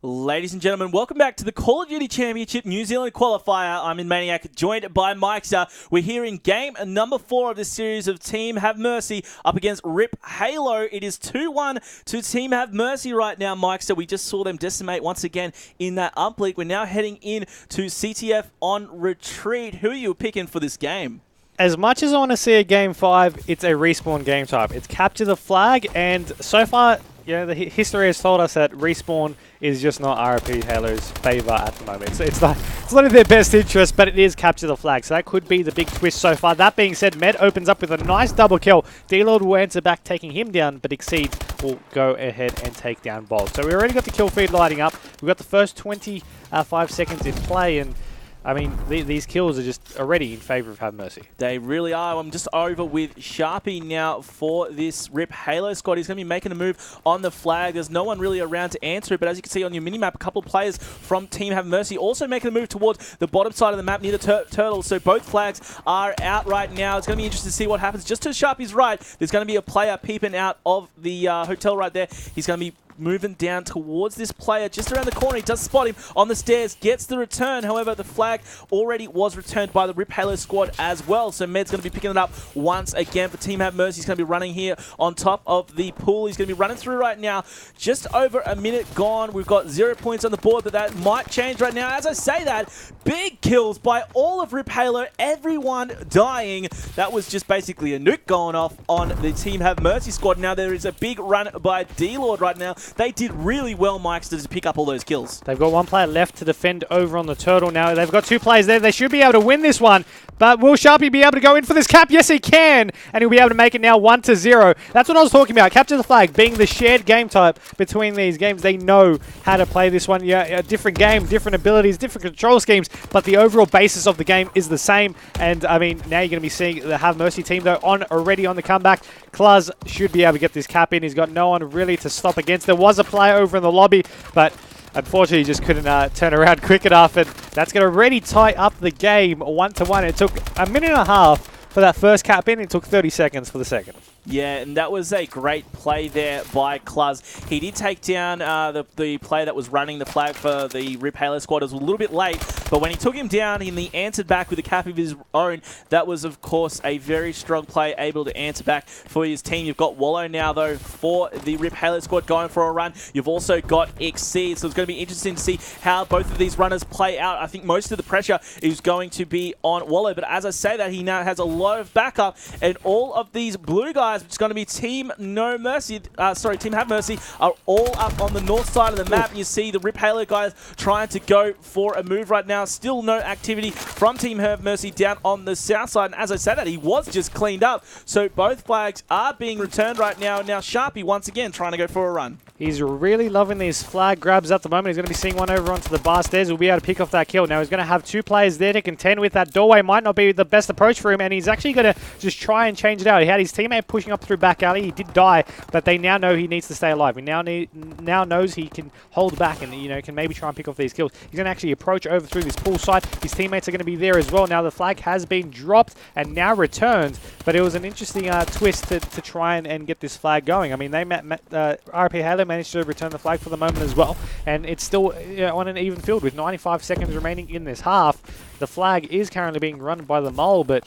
Ladies and gentlemen, welcome back to the Call of Duty Championship New Zealand Qualifier. I'm in Maniac, joined by Mikester. We're here in game number 4 of this series of Team Have Mercy up against Rip Halo. It is 2-1 to Team Have Mercy right now, Mikester. We just saw them decimate once again in that up league. We're now heading in to CTF on retreat. Who are you picking for this game? As much as I want to see a Game 5, it's a respawn game type. It's capture the flag, and so far, the history has told us that respawn is just not RP Halo's favour at the moment. It's not in their best interest, but it is capture the flag. So that could be the big twist so far. That being said, Med opens up with a nice double kill. D-Lord will answer back, taking him down, but Exceeds will go ahead and take down Bolt. So we already got the kill feed lighting up. We've got the first 25 seconds in play, and I mean, these kills are just already in favour of Have Mercy. They really are. I'm just over with Sharpie now for this Rip Halo squad. He's going to be making a move on the flag. There's no one really around to answer it, but as you can see on your minimap, a couple of players from Team Have Mercy also making a move towards the bottom side of the map near the turtle. So both flags are out right now. It's going to be interesting to see what happens. Just to Sharpie's right, there's going to be a player peeping out of the hotel right there. He's going to be moving down towards this player just around the corner. He does spot him on the stairs, gets the return. However, the flag already was returned by the Rip Halo squad as well. So Med's going to be picking it up once again for Team Have Mercy. He's going to be running here on top of the pool. He's going to be running through right now. Just over a minute gone. We've got 0 points on the board, but that might change right now. As I say that, big kills by all of Rip Halo. Everyone dying. That was just basically a nuke going off on the Team Have Mercy squad. Now there is a big run by D-Lord right now. They did really well, Mike, to pick up all those kills. They've got one player left to defend over on the turtle now. They've got 2 players there. They should be able to win this one. But will Sharpie be able to go in for this cap? Yes, he can. And he'll be able to make it now 1-0. That's what I was talking about. Capture the flag being the shared game type between these games. They know how to play this one. Yeah, a different game, different abilities, different control schemes. But the overall basis of the game is the same. And, I mean, now you're going to be seeing the Have Mercy team, though, already on the comeback. Kluz should be able to get this cap in. He's got no one really to stop against. There was a player over in the lobby, but unfortunately, he just couldn't turn around quick enough, and that's going to really tie up the game 1-1. It took a minute and a half for that first cap in. It took 30 seconds for the second. Yeah, and that was a great play there by Kluz. He did take down the player that was running the flag for the Rip Halo squad. It was a little bit late, but when he took him down and he answered back with a cap of his own, that was, of course, a very strong play, able to answer back for his team. You've got Wallow now, though, for the Rip Halo squad going for a run. You've also got Exceed, so it's going to be interesting to see how both of these runners play out. I think most of the pressure is going to be on Wallow, but as I say that, he now has a lot of backup, and all of these blue guys, which is going to be Team Have Mercy, are all up on the north side of the map. You see the Rip Halo guys trying to go for a move right now. Still no activity from Team Have Mercy down on the south side. And as I said that, he was just cleaned up. So both flags are being returned right now. Now Sharpie once again trying to go for a run. He's really loving these flag grabs at the moment. He's going to be seeing one over onto the bar stairs. He'll be able to pick off that kill. Now he's going to have 2 players there to contend with. That doorway might not be the best approach for him, and he's actually going to just try and change it out. He had his teammate pushing up through back alley. He did die, but they now know he needs to stay alive. He now knows he can hold back and can maybe try and pick off these kills. He's going to actually approach over through this pool side. His teammates are going to be there as well. Now the flag has been dropped and now returned, but it was an interesting twist to try and get this flag going. I mean, RP Halo managed to return the flag for the moment as well, and it's still on an even field with 95 seconds remaining in this half. The flag is currently being run by the Mole, but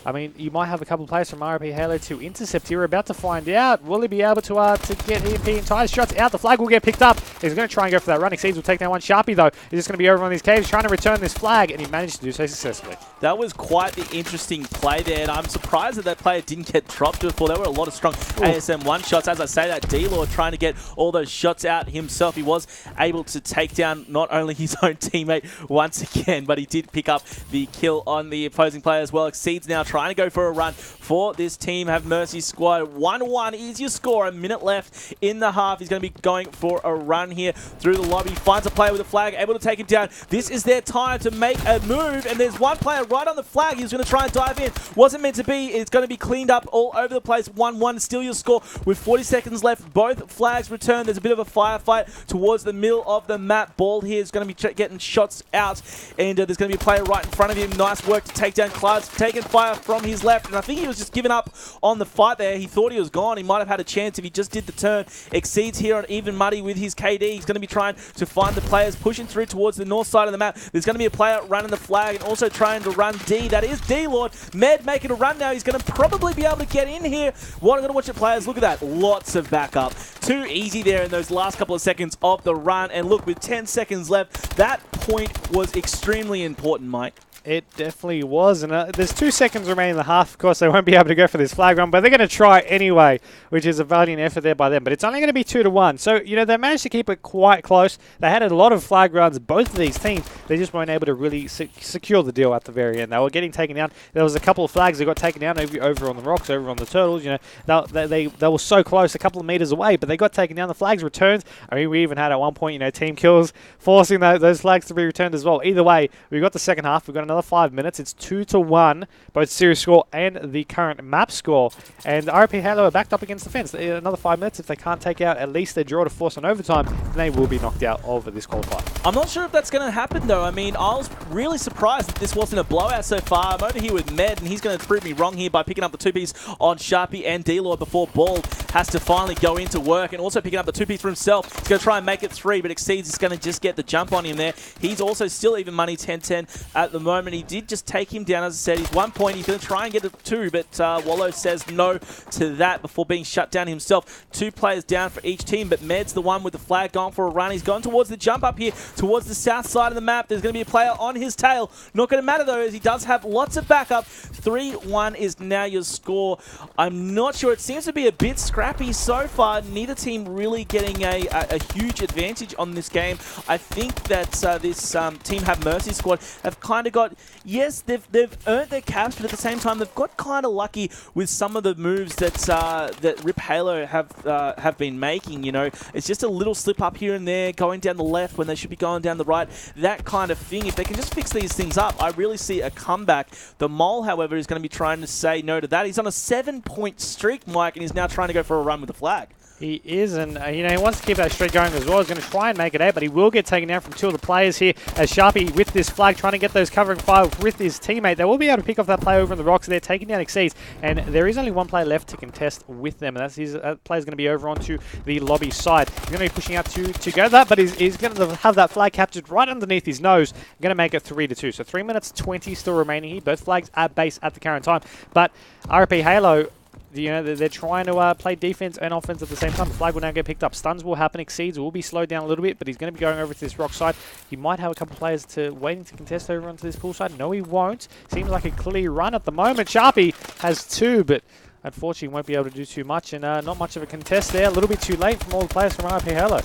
I mean, you might have a couple of players from RP Halo to intercept here. We're about to find out. Will he be able to get EMP and tie shots out? The flag will get picked up. He's going to try and go for that run. Exceeds will take down one. Sharpie, though, is just going to be over on these caves trying to return this flag, and he managed to do so successfully. That was quite the interesting play there, and I'm surprised that player didn't get dropped before. There were a lot of strong ASM-1 shots. As I say that, D-Lord trying to get all those shots out himself. He was able to take down not only his own teammate once again, but he did pick up the kill on the opposing player as well. Exceeds now trying to go for a run for this Team Have Mercy squad. 1-1 is your score. A minute left in the half. He's going to be going for a run here through the lobby. Finds a player with a flag, able to take him down. This is their time to make a move, and there's one player right on the flag. He's going to try and dive in. Wasn't meant to be. It's going to be cleaned up all over the place. 1-1, still your score with 40 seconds left. Both flags return. There's a bit of a firefight towards the middle of the map. Ball here is going to be getting shots out, and there's going to be a player right in front of him. Nice work to take down Kluz. Taking fire from his left, and I think he was just giving up on the fight there. He thought he was gone. He might have had a chance if he just did the turn. Exceeds here on Even Muddy with his KD. He's going to be trying to find the players pushing through towards the north side of the map. There's going to be a player running the flag and also trying to run D. That is D-Lord. Med making a run now. He's going to probably be able to get in here. What I'm going to watch the players. Look at that. Lots of backup. Too easy there in those last couple of seconds of the run. And look, with 10 seconds left, that point was extremely important, Mike. It definitely was, and there's 2 seconds remaining in the half. Of course, they won't be able to go for this flag run, but they're going to try anyway, which is a valiant effort there by them. But it's only going to be 2-1. So, you know, they managed to keep it quite close. They had a lot of flag runs, both of these teams. They just weren't able to really secure the deal at the very end. They were getting taken down. There was a couple of flags that got taken down over on the rocks, over on the turtles. You know, they were so close, a couple of meters away, but they got taken down. The flags returned. I mean, we even had at one point, you know, team kills forcing those flags to be returned as well. Either way, we got the second half. We've got another 5 minutes. It's 2-1, both series score and the current map score. And RP Halo are backed up against the fence. Another 5 minutes. If they can't take out at least their draw to force on overtime, then they will be knocked out of this qualifier. I'm not sure if that's going to happen, though. I mean, I was really surprised that this wasn't a blowout so far. I'm over here with Med, and he's going to prove me wrong here by picking up the 2-piece on Sharpie and D-Lord before Bald has to finally go into work, and also picking up the 2-piece for himself. He's going to try and make it 3, but Exceeds is going to just get the jump on him there. He's also still even money 10-10 at the moment. He did just take him down, as I said. He's 1 point. He's going to try and get the 2, but Wallow says no to that before being shut down himself. 2 players down for each team, but Med's the one with the flag going for a run. He's gone towards the jump up here, towards the south side of the map. There's going to be a player on his tail. Not going to matter, though, as he does have lots of backup. 3-1 is now your score. I'm not sure. It seems to be a bit scrappy so far. Neither team really getting a huge advantage on this game. I think that this Team Have Mercy squad have kind of got, yes, they've earned their caps, but at the same time, they've got kind of lucky with some of the moves that Rip Halo have been making. You know, it's just a little slip up here and there, going down the left when they should be going down the right. That kind of thing. If they can just fix these things up, I really see a comeback. The Mole, however, is going to be trying to say no to that. He's on a 7-point streak, Mike, and he's now trying to go for a run with the flag. He is, and you know, he wants to keep that streak going as well. He's going to try and make it 8, but he will get taken down from 2 of the players here as Sharpie with this flag trying to get those covering fire with his teammate. They will be able to pick off that player over in the rocks. They're taking down Exceeds, and there is only 1 player left to contest with them, and that's that player's going to be over onto the lobby side. He's going to be pushing out to go that, but he's going to have that flag captured right underneath his nose. Going to make it 3-2. So 3 minutes 20 still remaining here. Both flags at base at the current time, but RP Halo, you know, they're trying to play defense and offense at the same time. The flag will now get picked up. Stuns will happen. Exceeds will be slowed down a little bit, but he's going to be going over to this rock side. He might have a couple of players waiting to contest over onto this pool side. No, he won't. Seems like a clear run at the moment. Sharpie has 2, but unfortunately won't be able to do too much, and not much of a contest there. A little bit too late from all the players from RP Halo.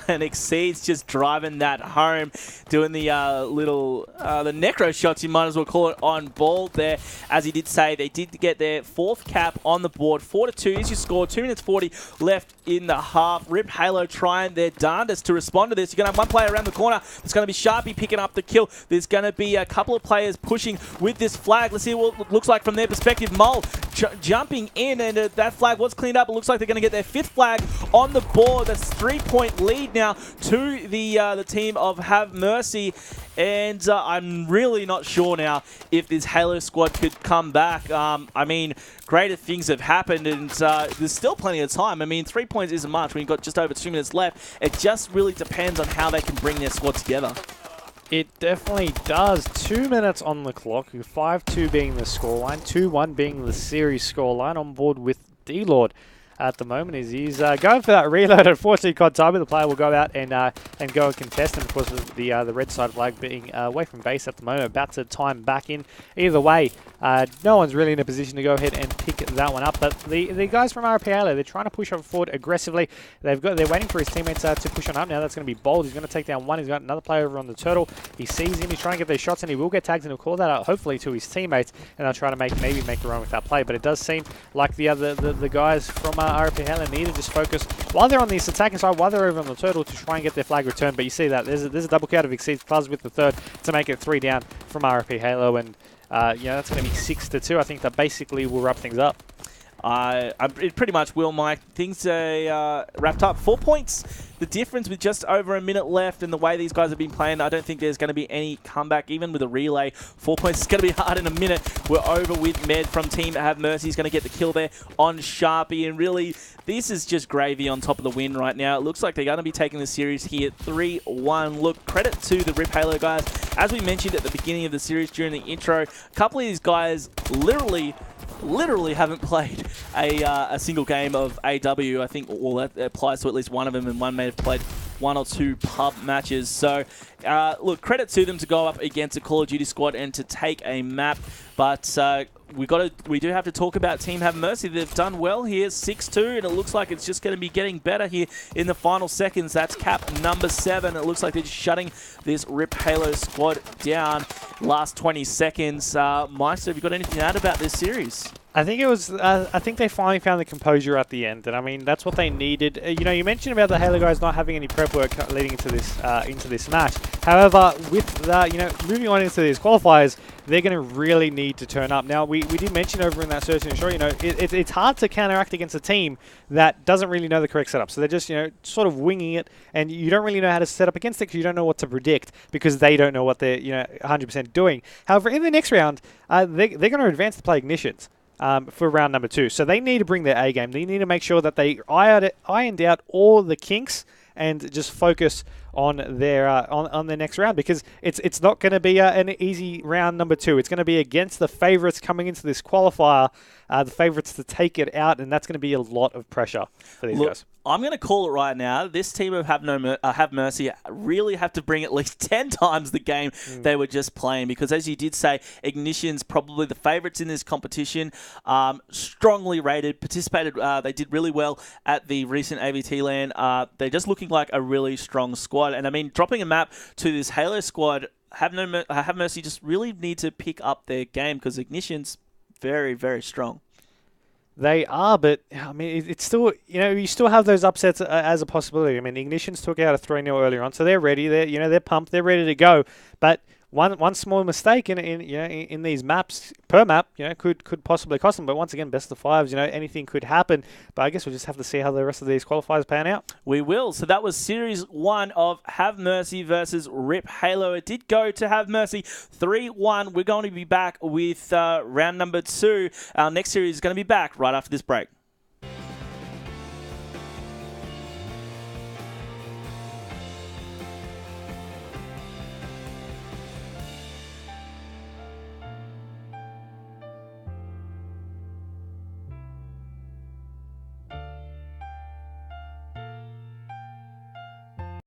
And Exceeds just driving that home, doing the the necro shots, you might as well call it, on Bald there. As he did say, they did get their 4th cap on the board. 4-2 is your score. 2 minutes 40 left in the half. Rip Halo trying their darndest to respond to this. You're going to have 1 player around the corner. It's going to be Sharpie picking up the kill. There's going to be a couple of players pushing with this flag. Let's see what it looks like from their perspective. Mole jumping in, and that flag was cleaned up. It looks like they're going to get their 5th flag on the board. That's 3-point lead now to the team of Have Mercy, and I'm really not sure now if this Halo squad could come back. I mean, greater things have happened, and there's still plenty of time. I mean, 3 points isn't much when you've got just over 2 minutes left. It just really depends on how they can bring their squad together. It definitely does. 2 minutes on the clock, 5-2 being the scoreline, 2-1 being the series scoreline. On board with D-Lord at the moment is he's going for that reload. Unfortunately, CoD timing, the player will go out and go and contest. And of course, the red side flag being away from base at the moment, about to time back in. Either way, no one's really in a position to go ahead and pick that one up. But the guys from RP Halo, they're trying to push up forward aggressively. They're waiting for his teammates to push on up. Now that's going to be Bold. He's going to take down 1. He's got another player over on the turtle. He sees him. He's trying to get those shots, and he will get tagged, and he'll call that out hopefully to his teammates, and they'll try to maybe make a run with that play. But it does seem like the guys from RP Halo need to just focus while they're on this attacking side, while they're over on the turtle, to try and get their flag returned. But you see that there's a double count of Exceeds plus with the 3rd to make it 3 down from RP Halo, and that's going to be 6-2. I think that basically will wrap things up. It pretty much will, Mike. Things are wrapped up. 4 points the difference with just over a minute left and the way these guys have been playing, I don't think there's going to be any comeback, even with a relay. 4 points is going to be hard in a minute. We're over with Med from Team Have Mercy. He's going to get the kill there on Sharpie, and really, this is just gravy on top of the win right now. It looks like they're going to be taking the series here 3-1. Look, credit to the Rip Halo guys. As we mentioned at the beginning of the series during the intro, a couple of these guys literally haven't played a single game of AW. I think, well, that applies to at least one of them, and one may have played 1 or 2 pub matches. So, look, credit to them to go up against a Call of Duty squad and to take a map. But we do have to talk about Team Have Mercy. They've done well here, 6-2, and it looks like it's just going to be getting better here in the final seconds. That's cap number 7. It looks like they're just shutting this Rip Halo squad down. Last 20 seconds. Meister, have you got anything to add about this series? I think it was. I think they finally found the composure at the end, and I mean that's what they needed. You know, you mentioned about the Halo guys not having any prep work leading into this match. However, with that, you know, moving on into these qualifiers, they're going to really need to turn up. Now, we did mention over in that search and ensure, you know, it's hard to counteract against a team that doesn't really know the correct setup. So they're just, you know, sort of winging it, and you don't really know how to set up against it because you don't know what to predict because they don't know what they're, you know, 100% doing. However, in the next round, they're going to advance to play Ignitions. For round number 2. So they need to bring their A game. They need to make sure that they ironed out all the kinks and just focus on their on the next round, because it's not going to be an easy round number 2. It's going to be against the favorites coming into this qualifier, the favorites to take it out, and that's going to be a lot of pressure for these guys. I'm going to call it right now. This team of Have Mercy really have to bring at least 10 times the game they were just playing, because as you did say, Ignition's probably the favourites in this competition. Strongly rated, participated. They did really well at the recent AVT LAN. They're just looking like a really strong squad. And I mean, dropping a map to this Halo squad, Have Mercy just really need to pick up their game, because Ignition's very, very strong. They are, but I mean, it's still, you know, you still have those upsets as a possibility. I mean, Ignitions took out a 3-0 earlier on, so they're ready. They're pumped. They're ready to go. But one small mistake in these maps per map, you know, could possibly cost them. But once again, best of 5s, you know, anything could happen. But I guess we'll just have to see how the rest of these qualifiers pan out. We will. So that was Series 1 of Have Mercy versus Rip Halo. It did go to Have Mercy 3-1. We're going to be back with round number 2. Our next series is going to be back right after this break.